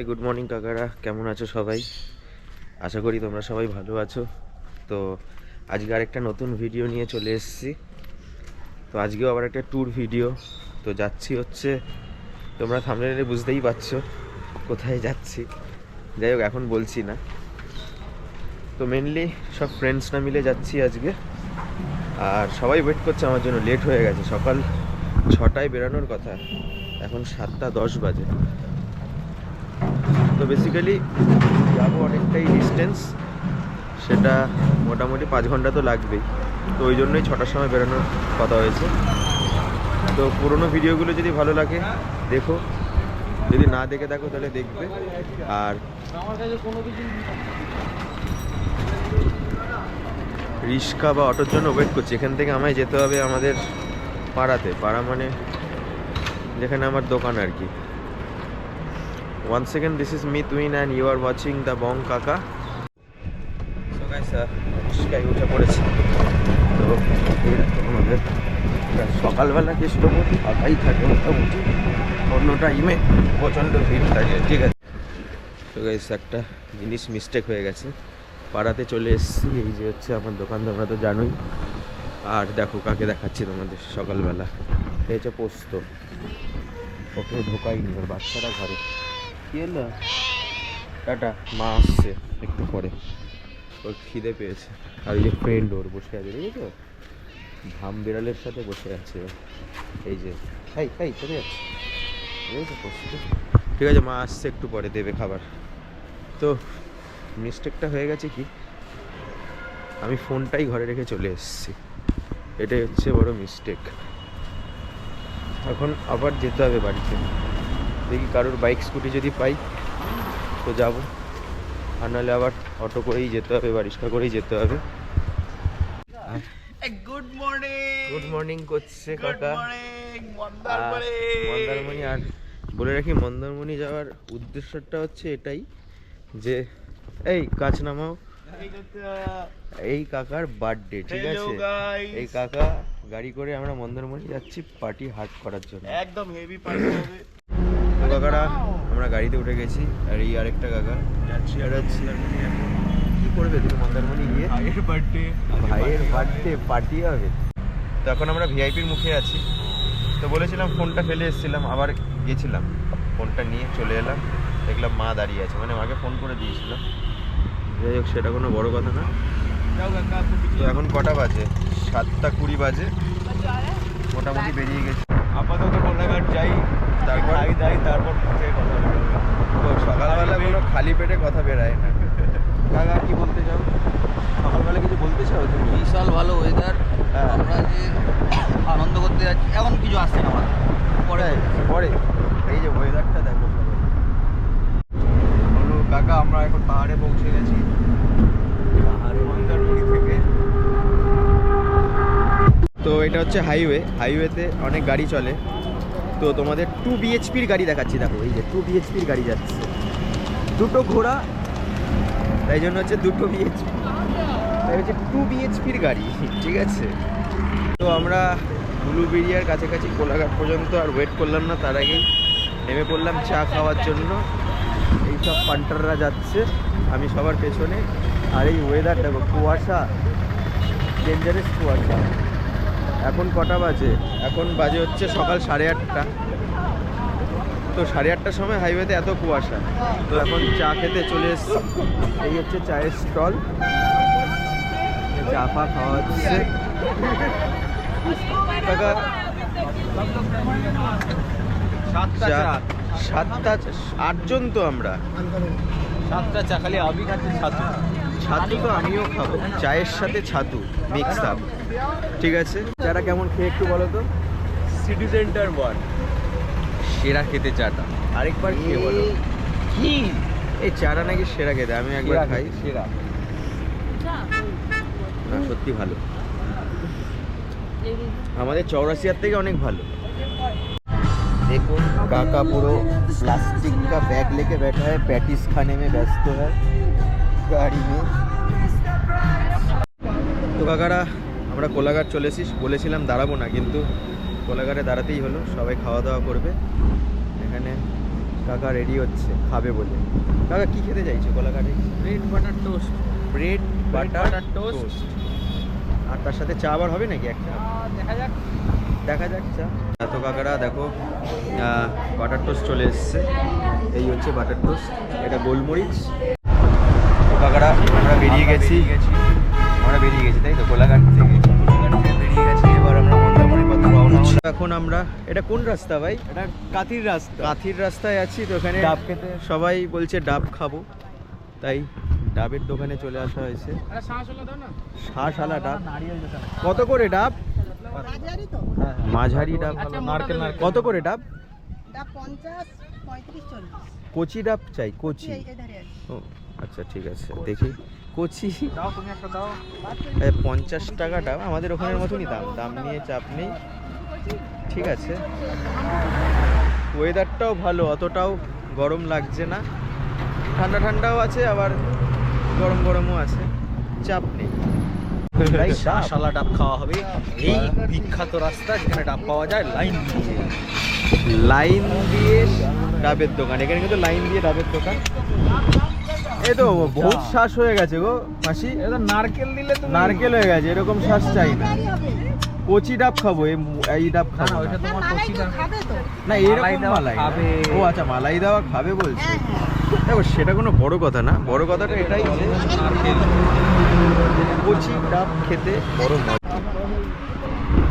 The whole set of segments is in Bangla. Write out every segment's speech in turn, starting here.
এই গুড মর্নিং কাকারা, কেমন আছো সবাই? আশা করি তোমরা সবাই ভালো আছো। তো আজকে আরেকটা নতুন ভিডিও নিয়ে চলে এসেছি। তো আজকেও আবার একটা ট্যুর ভিডিও। তো যাচ্ছি হচ্ছে, তোমরা থাম্বনেলে বুঝতেই পারছো কোথায় যাচ্ছি। যাই হোক, এখন বলছি না। তো মেনলি সব ফ্রেন্ডসরা মিলে যাচ্ছি আজকে। আর সবাই ওয়েট করছে আমার জন্য, লেট হয়ে গেছে। সকাল 6টায় বেরোনোর কথা, এখন 7:10 বাজে। তো বেসিক্যালি যাবো অনেকটাই ডিস্টেন্স, সেটা মোটামুটি 5 ঘন্টা তো লাগবেই। তো ওই জন্যই 6টার সময় বেরোনোর কথা হয়েছে। তো পুরোনো ভিডিওগুলো যদি ভালো লাগে দেখো, যদি না দেখে থাকো তাহলে দেখবে। আর রিক্সা বা অটোর জন্য ওয়েট করছি। এখান থেকে আমায় যেতে হবে আমাদের পাড়াতে, পাড়া মানে যেখানে আমার দোকান আর কি। Once again, this is me Twin and you are watching the Bong Kaka. So guys, রিক্সায় উঠে পড়েছি। তো আমাদের সকালবেলা কৃষ্ণপতি ফাঁকাই থাকে মোটামুটি, অন্য টাইমে প্রচণ্ড ভিড় থাকে, ঠিক আছে। তো গাইস, একটা জিনিস মিস্টেক হয়ে গেছে। পাড়াতে চলে এসেছি, এই যে হচ্ছে আমার দোকান, তোমরা তো জানোই। আর দেখো কাকে দেখাচ্ছি তোমাদের সকালবেলা। এই হচ্ছে পোস্ত, ওকে ঢোকাইনি, ওর বাচ্চারা ঘরে। কি হলো? টাটা, মা আসছে একটু পরে, ওর খিদে পেয়েছে। আর এই যে ফ্রেন্ড ওর বসে আছে, দেখেছো? ধাম বিড়ালের সাথে বসে আছে এই যে। হাই হাই, চলে যাচ্ছে, ঠিক আছে। মা আসছে একটু পরে, দেবে খাবার। তো মিস্টেকটা হয়ে গেছে কি, আমি ফোনটাই ঘরে রেখে চলে এসেছি। এটাই হচ্ছে বড় মিস্টেক। এখন আবার যেতে হবে বাড়িতে, দেখি কারোর বাইক স্কুটি যদি পাই তো যাব, আর নাহলে আবার অটো করেই যেতে হবে বা রিক্সা করেই যেতে হবে। Good morning. গুড মর্নিং করছে কাকা। মন্দারমণি। আর বলে রাখি, মন্দারমণি যাওয়ার উদ্দেশ্যটা হচ্ছে এটাই যে, এই কাজ নামাও, এই কাকার বার্থডে, ঠিক আছে? এই কাকা গাড়ি করে আমরা মন্দারমণি যাচ্ছি পার্টি হার্ট করার জন্য, একদম হেভি পার্টি হবে। তো কাকারা আমরা গাড়িতে উঠে গেছি। আর এই আরেকটা কাকা যাচ্ছি, আর হচ্ছে কি করবে তুমি মন্দারমণি গিয়ে? ভাইয়ের বার্থডে, ভাইয়ের বার্থডে পার্টি হবে। তো এখন আমরা ভিআইপির মুখে আছি। তো বলেছিলাম ফোনটা ফেলে এসেছিলাম, আবার গেছিলাম, ফোনটা নিয়ে চলে এলাম, দেখলাম মা দাঁড়িয়ে আছে, মানে মাকে ফোন করে দিয়েছিলাম। যাই হোক, সেটা কোনো বড় কথা না। তো এখন কটা বাজে? 7:20 বাজে, মোটামুটি বেরিয়ে গেছি। আপাতত কোলাঘাট যাই, তারপর তারপর থেকে কথা বলবো। তো সকালবেলা কোনো খালি পেটে কথা বেরায় না। কাকা কি বলতে চাও? সকালবেলা কিছু বলতে চাও তুমি? বিশাল ভালো ওয়েদার। হ্যাঁ। আমরা যে আনন্দ করতে যাচ্ছি, এখন কিছু আসছে না আমার পরে। পরে এই যে ওয়েদারটা দেখো সবাই। বলো কাকা, আমরা এখন পাহাড়ে পৌঁছে গেছি, মন্দারমণি থেকে। তো এটা হচ্ছে হাইওয়েতে অনেক গাড়ি চলে। তো তোমাদের 2 BHPর গাড়ি দেখাচ্ছি, দেখো এই যে 2 BHPর গাড়ি যাচ্ছে, দুটো ঘোড়া, তাই জন্য হচ্ছে 2 BHP, তাই হচ্ছে 2 BHPর গাড়ি, ঠিক আছে। তো আমরা ব্লুবেরিয়ার কাছাকাছি কোলাঘাট পর্যন্ত আর ওয়েট করলাম না, তার আগেই নেমে পড়লাম চা খাওয়ার জন্য। এইসব পান্টাররা যাচ্ছে, আমি সবার পেছনে। আর এই ওয়েদার দেখো, কুয়াশা, ডেঞ্জারাস কুয়াশা। এখন কটা বাজে? এখন বাজে হচ্ছে সকাল 8:30। তো 8:30টার সময় হাইওয়েতে এত কুয়াশা। তো এখন চা খেতে চলে এসছি, এই হচ্ছে চায়ের স্টল, চা ফা খাওয়া হচ্ছে। কাকা 8জন তো আমরা, 7টা চা, খালি আমি খাচ্ছি ছাতু। ছাতু তো আমিও খাবো, চায়ের সাথে ছাতু মিক্স আপ, ঠিক আছে। চাটা কেমন খেয়ে একটু বলো তো? সিটি সেন্টার 1 সেরা খেতে চাটা, আরেকবার খেয়ে বলো। কি এই চাটা নাকি সেরা খেতে, আমি একবার খাই। সেরা না, সত্যি ভালো, আমাদের চৌরাসিয়ার থেকে অনেক ভালো। देखो काका पूरा प्लास्टिक का बैग लेके बैठा है, पैटिस खाने में व्यस्त है गाड़ी में। তো কাকারা আমরা কোলাঘাট চলে এসেছি, বলেছিলাম দাঁড়াবো না, কিন্তু কোলাঘাটে দাঁড়াতেই হলো। সবাই খাওয়া দাওয়া করবে, এখানে কাকা রেডি হচ্ছে খাবে বলে। কাকা কি খেতে চাইছো কোলাঘাটে? Bread butter toast. Bread butter butter toast। Toast. আর তার সাথে চা আবার হবে নাকি একটা? দেখা যাক। দেখা যাক চা। তো কাকারা দেখো বাটার টোস্ট চলে এসছে। এই হচ্ছে বাটার টোস্ট, এটা গোলমরিচ। তো কাকারা আমরা বেরিয়ে গেছি, তাই তো কোলাঘাট থেকে বেরিয়ে গেছি। এবার আমরা মন্দারমণির পথে রওনা হলাম। এখন আমরা, এটা কোন রাস্তা ভাই? এটা কাতির রাস্তা। কাথির রাস্তায় আছি। তো এখানে ডাব খেতে সবাই বলছে ডাব খাবো, তাই ডাবের দোকানে চলে আসা হয়েছে। শাঁসওয়ালা ডাব। কত করে ডাব? মাঝারি তো? মাঝারি ডাব। নারকেল কত করে ডাব? ডাব 50, 35, 40। কচি ডাব চাই, কচি। এই ধারে আছে। ও আচ্ছা ঠিক আছে, দেখি কচি। দাও, তুমি একটা দাও। 50 টাকা ডাব, আমাদের ওখানের মতনই দাম, দাম নিয়ে চাপ নেই। ঠিক আছে, ওয়েদারটাও ভালো, অতটাও গরম লাগছে না, ঠান্ডা ঠান্ডাও আছে, আবার গরম গরমও আছে, চাপ নেই। শাঁসওয়ালা ডাব খাওয়া হবে এই বিখ্যাত রাস্তা যেখানে ডাব পাওয়া যায় লাইন দিয়ে। লাইন দিয়ে ডাবের দোকান, এখানে কিন্তু লাইন দিয়ে ডাবের দোকান। এই তো বহুত শ্বাস হয়ে গেছে গো মাসি, এটা নারকেল দিলে তুমি নারকেল হয়ে গেছে, এরকম শ্বাস চাই না। মাঝারি হবে। কচি ডাব খাবো, এই ডাব না খাবো না, না। ওইটা তোমার মালাই কচি তো ডাব। খাবে তো? না মালাই এরকম দেওয়া মালাই খাবে। ও আচ্ছা, মালাই দেওয়া খাবে বলছে। হ্যাঁ হ্যাঁ। দেখো সেটা কোনো বড় কথা না, বড় কথাটা এটাই যে নারকেল। কচি ডাব খেতে বড় মজা।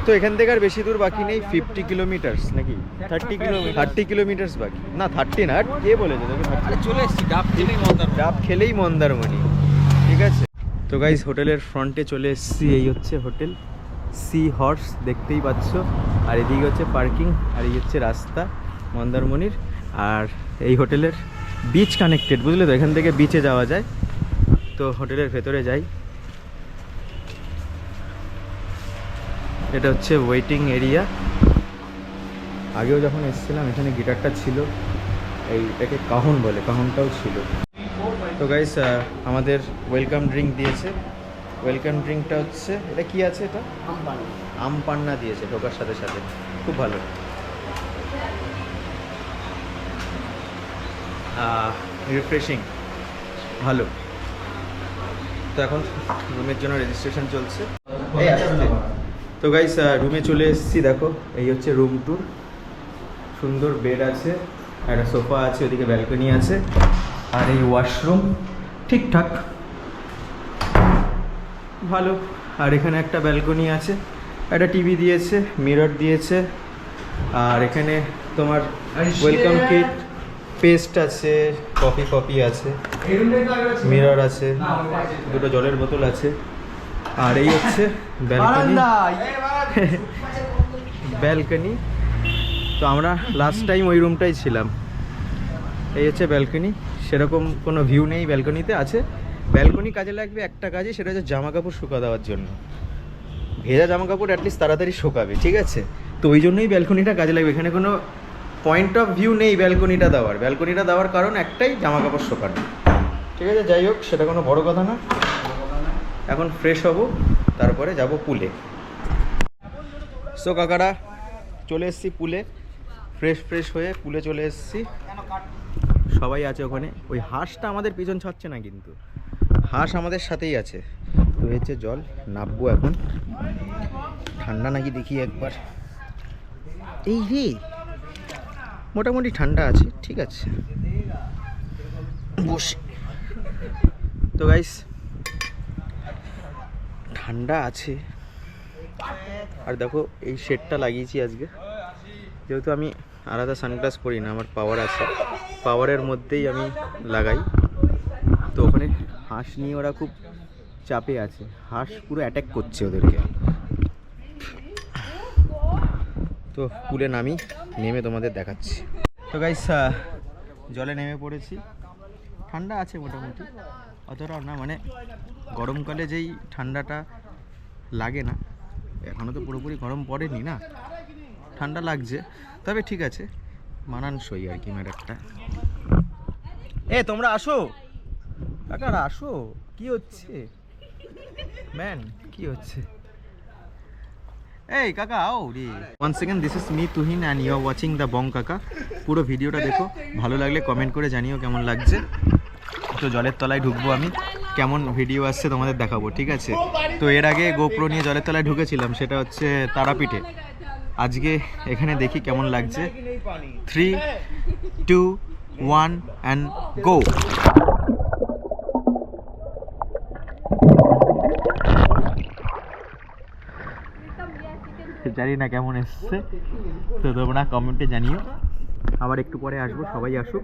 তো এখান থেকে আর বেশি দূর বাকি নেই, 50 কিলোমিটার্স নাকি 30 কিলোমিটার্স বাকি না, 30 না, আর কে বলেছে তোকে 30? আরে চলে এসেছি ডাব খেলেই মন্দারমণি। ডাব খেলেই মন্দারমণি, ঠিক আছে। তো গাইস হোটেলের ফ্রন্টে চলে এসেছি, এই হচ্ছে হোটেল সি হর্স, দেখতেই পাচ্ছ। আর এদিকে হচ্ছে পার্কিং, আর এই হচ্ছে রাস্তা মন্দারমণির। আর এই হোটেলের বিচ কানেক্টেড, বুঝলে তো, এখান থেকে বিচে যাওয়া যায়। তো হোটেলের ভেতরে যাই। এটা হচ্ছে ওয়েটিং এরিয়া। আগেও যখন এসেছিলাম এখানে গিটারটা ছিল, এইটাকে কাহন বলে, কাহনটাও ছিল। তো গাইস আমাদের ওয়েলকাম ড্রিঙ্ক দিয়েছে। ওয়েলকাম ড্রিঙ্কটা হচ্ছে, এটা কি আছে, এটা আম পান্না দিয়েছে ঢোকার সাথে সাথে, খুব ভালো। রিফ্রেশিং, ভালো। তো এখন রুমের জন্য রেজিস্ট্রেশন চলছে। এই আসলে তো গাইস রুমে চলে এসেছি, দেখো এই হচ্ছে রুম ট্যুর। সুন্দর বেড আছে, একটা সোফা আছে, ওদিকে ব্যালকনি আছে, আর এই ওয়াশরুম ঠিকঠাক ভালো। আর এখানে একটা ব্যালকনি আছে, একটা টিভি দিয়েছে, মিরর দিয়েছে। আর এখানে তোমার ওয়েলকাম কিট, পেস্ট আছে, কফি আছে, মিরর আছে, দুটো জলের বোতল আছে। আর এই হচ্ছে ব্যালকনি। ব্যালকনি তো আমরা লাস্ট টাইম ওই রুমটাই ছিলাম। এই হচ্ছে ব্যালকনি, সেরকম কোনো ভিউ নেই ব্যালকনিতে। আছে ব্যালকনি কাজে লাগবে একটা কাজে, সেটা হচ্ছে জামা কাপড় শুকা দেওয়ার জন্য। ভেজা জামা কাপড় অ্যাটলিস্ট তাড়াতাড়ি শুকাবে, ঠিক আছে। তো ওই জন্যই ব্যালকনিটা কাজে লাগবে। এখানে কোনো পয়েন্ট অফ ভিউ নেই ব্যালকনিটা দেওয়ার। ব্যালকনিটা দেওয়ার কারণ একটাই, জামা কাপড় শুকানো, ঠিক আছে। যাই হোক, সেটা কোনো বড় কথা না। এখন ফ্রেশ হব, তারপরে যাব পুলে। সো কাকারা চলে এসেছি পুলে, ফ্রেশ হয়ে পুলে চলে এসেছি। সবাই আছে ওখানে। ওই হাঁসটা আমাদের পিছন ছাড়ছে না, কিন্তু হাঁস আমাদের সাথেই আছে। তো হচ্ছে জল, নামবো এখন। ঠান্ডা নাকি দেখি একবার। এই রে, মোটামুটি ঠান্ডা আছে, ঠিক আছে, বসে। তো গাইস ঠান্ডা আছে। আর দেখো এই শেডটা লাগিয়েছি আজকে, যেহেতু আমি আলাদা সানগ্লাস পরি না, আমার পাওয়ার আছে, পাওয়ারের মধ্যেই আমি লাগাই। তো ওখানে হাঁস নিয়ে ওরা খুব চাপে আছে, হাঁস পুরো অ্যাটাক করছে ওদেরকে। তো পুলে নেমে তোমাদের দেখাচ্ছি। তো গাইস জলে নেমে পড়েছি। ঠান্ডা আছে মোটামুটি, অতটাও না, মানে গরমকালে যেই ঠান্ডাটা লাগে না, এখনও তো পুরোপুরি গরম পড়েনি না, ঠান্ডা লাগছে, তবে ঠিক আছে, মানানসই আর কি ম্যাটারটা। তোমরা আসো কাকারা, আসো। কি হচ্ছে ম্যান, কি হচ্ছে? এই কাকা আও রে। Once again this is me Tuhin and you are watching the বং কাকা। পুরো ভিডিওটা দেখো, ভালো লাগলে কমেন্ট করে জানিও কেমন লাগছে। তো জলের তলায় ঢুকবো আমি, কেমন ভিডিও আসছে তোমাদের দেখাবো, ঠিক আছে? তো এর আগে গোপ্রো নিয়ে জলের তলায় ঢুকেছিলাম, সেটা হচ্ছে তারাপীঠে। আজকে এখানে দেখি কেমন লাগছে। 3, 2, 1 and go। জানি না কেমন এসছে, তো তোমরা কমেন্টে জানিও। আবার একটু পরে আসবো, সবাই আসুক।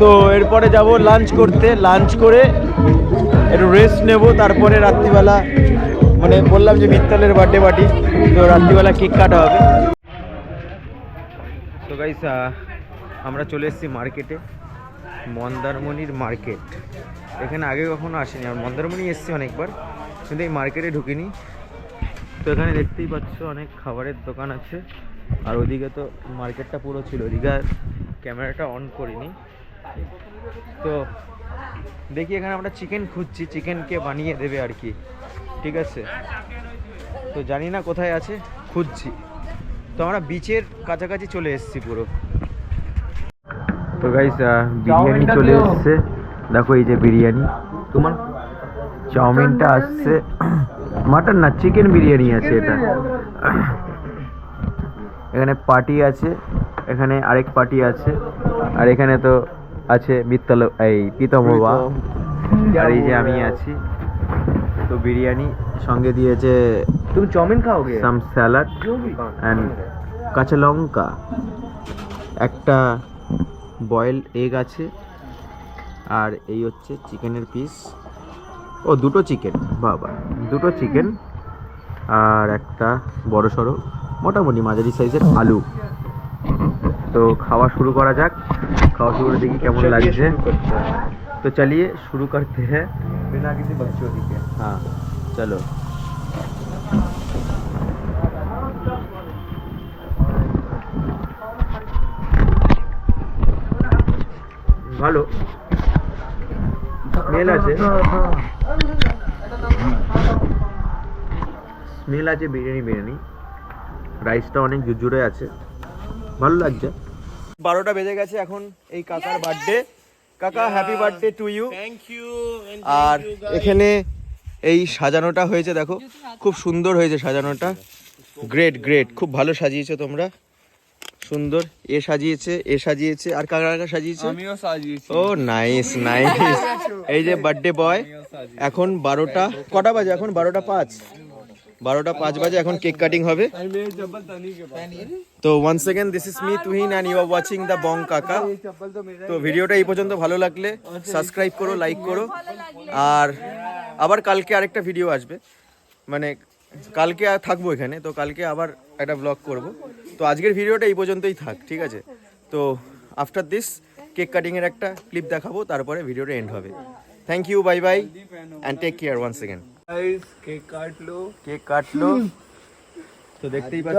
তো এরপরে যাব লাঞ্চ করতে, লাঞ্চ করে একটু রেস্ট নেব, তারপরে রাত্রিবেলা মানে বললাম যে মিত্তালের বার্থডে পার্টি, তো রাত্রিবেলা কেক কাটা হবে। তো গাইস আমরা চলে এসেছি মার্কেটে, মন্দারমণির মার্কেট। এখানে আগে কখনো আসিনি, আর মন্দারমণি এসেছি অনেকবার, কিন্তু এই মার্কেটে ঢুকিনি। তো এখানে দেখতেই পাচ্ছ অনেক খাবারের দোকান আছে, আর ওদিকে তো মার্কেটটা পুরো ছিল, ওদিকে ক্যামেরাটা অন করিনি। তো দেখি এখানে আমরা চিকেন খুঁজছি, চিকেনকে বানিয়ে দেবে আর কি, ঠিক আছে? তো জানি না কোথায় আছে, খুঁজছি। তো আমরা বিচের কাছাকাছি চলে এসেছি পুরো। তো গাইস বিরিয়ানি চলে এসছে, দেখো এই যে বিরিয়ানি। তোমার চাউমিনটা আসছে, মাটন না চিকেন বিরিয়ানি আছে এটা। এখানে পার্টি আছে, এখানে আরেক পার্টি আছে, আর এখানে তো আছে মিত্তল, এই প্রীতম বাবা, আর এই যে আমি আছি। তো বিরিয়ানি সঙ্গে দিয়েছে, তুমি চাউমিন খাওগে? সাম স্যালাড অ্যান্ড কাঁচা লঙ্কা, একটা বয়েল এগ আছে, আর এই হচ্ছে চিকেনের পিস। ও দুটো চিকেন, বাবা দুটো চিকেন, আর একটা বড় সড়ো মোটামুটি মাঝারি সাইজের আলু। তো খাওয়া শুরু করা যাক, খাওয়া শুরু করে দেখি কেমন লাগছে। তো চলিয়ে শুরু করতে হ্যাঁ, বিনা কিছু বকচোদি के। হ্যাঁ চলো। ভালো স্মেল আছে, স্মেল আছে বিরিয়ানি। রাইসটা অনেক জুরজুরে আছে, ভালো লাগছে। 12টা বেজে গেছে এখন, এই কাকার বার্থডে। কাকা happy birthday to you. Thank you. আর এখানে এই সাজানোটা হয়েছে, দেখো খুব সুন্দর হয়েছে সাজানোটা। গ্রেট, খুব ভালো সাজিয়েছো তোমরা, সুন্দর। এ সাজিয়েছে, আর কাকা সাজিয়েছে। আমিও সাজিয়েছি। ও নাইস। এই যে বার্থডে বয়। এখন 12টা কটা বাজে? এখন 12:05 বাজে, এখন কেক কাটিং হবে। তো once again this is me Tuhin and you are watching the Bong Kaka. তো ভিডিওটা এই পর্যন্ত ভালো লাগলে সাবস্ক্রাইব করো, লাইক করো, আর আবার কালকে আরেকটা ভিডিও আসবে, মানে কালকে থাকবো এখানে, তো কালকে আবার একটা ব্লগ করব। তো আজকের ভিডিওটা এই পর্যন্তই থাক, ঠিক আছে? তো আফটার দিস কেক কাটিং এর একটা ক্লিপ দেখাবো, তারপরে ভিডিওটা এন্ড হবে। Thank you, bye bye and take care once again. Guys cake काट लो। তো দেখতেই পাচ্ছ,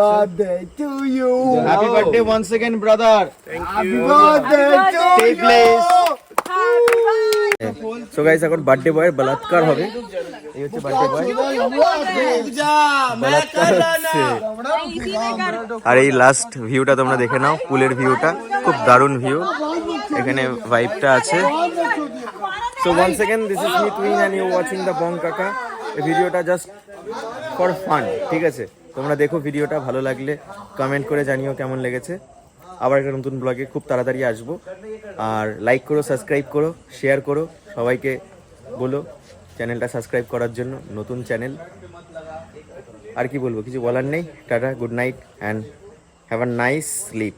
happy birthday once again brother. Take place. So guys এখন বার্থডে বয়ের বলাৎকার হবে। এই হচ্ছে বার্থডে বয়, বলাৎকার হচ্ছে। আর এই লাস্ট ভিউটা তোমরা দেখে নাও, পুলের ভিউটা খুব দারুণ ভিউ, এখানে ভাইবটা আছে। So once again this is me Tuhin and you watching the Bong Kaka. এই ভিডিওটা জাস্ট ফর ফান, ঠিক আছে? তোমরা দেখো ভিডিওটা, ভালো লাগলে কমেন্ট করে জানিও কেমন লেগেছে। আবার একটা নতুন ব্লগে খুব তাড়াতাড়ি আসবো। আর লাইক করো, সাবস্ক্রাইব করো, শেয়ার করো, সবাইকে বলো চ্যানেলটা সাবস্ক্রাইব করার জন্য, নতুন চ্যানেল। আর কি বলবো, কিছু বলার নেই। Tata, good night and have a nice slip.